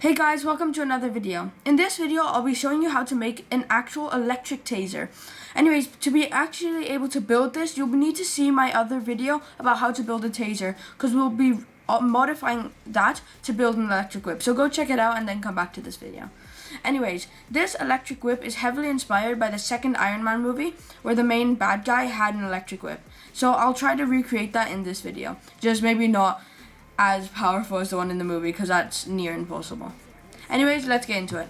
Hey guys, welcome to another video. In this video, I'll be showing you how to make an actual electric taser. Anyways, to be actually able to build this, you'll need to see my other video about how to build a taser, because we'll be modifying that to build an electric whip. So go check it out and then come back to this video. Anyways, this electric whip is heavily inspired by the second Iron Man movie, where the main bad guy had an electric whip. So I'll try to recreate that in this video, just maybe not as powerful as the one in the movie, because that's near impossible. Anyways, let's get into it.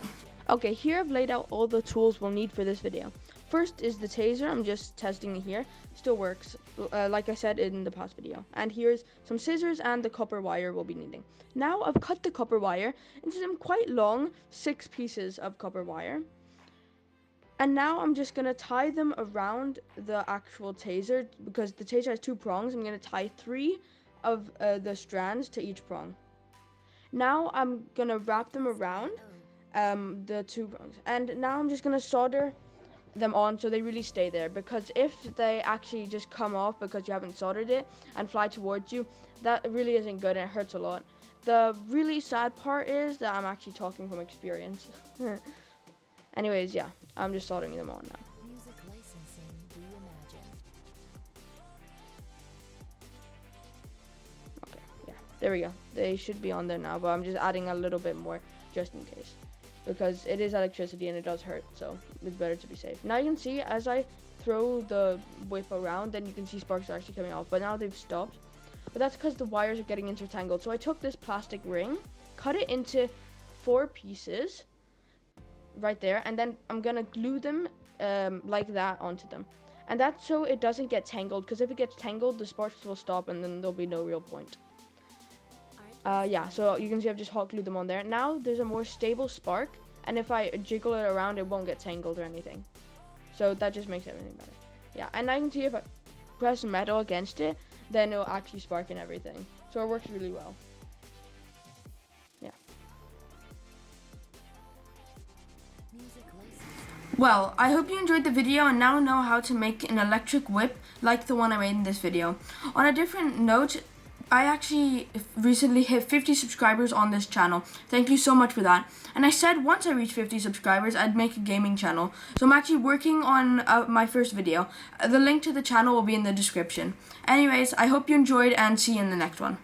Okay, here I've laid out all the tools we'll need for this video. First is the taser. I'm just testing it here. Still works, like I said in the past video. And here's some scissors and the copper wire we'll be needing. Now I've cut the copper wire into some quite long 6 pieces of copper wire. And now I'm just going to tie them around the actual taser, because the taser has 2 prongs. I'm going to tie 3 of the strands to each prong. Now I'm going to wrap them around the 2 prongs. And now I'm just going to solder them on so they really stay there, because if they actually just come off because you haven't soldered it and fly towards you, that really isn't good and it hurts a lot. The really sad part is that I'm actually talking from experience. Anyways, yeah, I'm just soldering them on now. There we go. They should be on there now, but I'm just adding a little bit more just in case, because it is electricity and it does hurt, so it's better to be safe. Now you can see as I throw the whip around, then you can see sparks are actually coming off, but now they've stopped. But that's because the wires are getting intertangled. So I took this plastic ring, cut it into 4 pieces right there, and then I'm gonna glue them like that onto them. And that's so it doesn't get tangled, because if it gets tangled, the sparks will stop and then there'll be no real point. Yeah, so you can see I've just hot glued them on there. Now there's a more stable spark, and if I jiggle it around, it won't get tangled or anything. So that just makes everything better. Yeah, and now you can see if I press metal against it, then it'll actually spark and everything. So it works really well. Yeah. Well, I hope you enjoyed the video and now know how to make an electric whip like the one I made in this video. On a different note, I actually recently hit 50 subscribers on this channel. Thank you so much for that. And I said once I reach 50 subscribers, I'd make a gaming channel. So I'm actually working on my first video. The link to the channel will be in the description. Anyways, I hope you enjoyed and see you in the next one.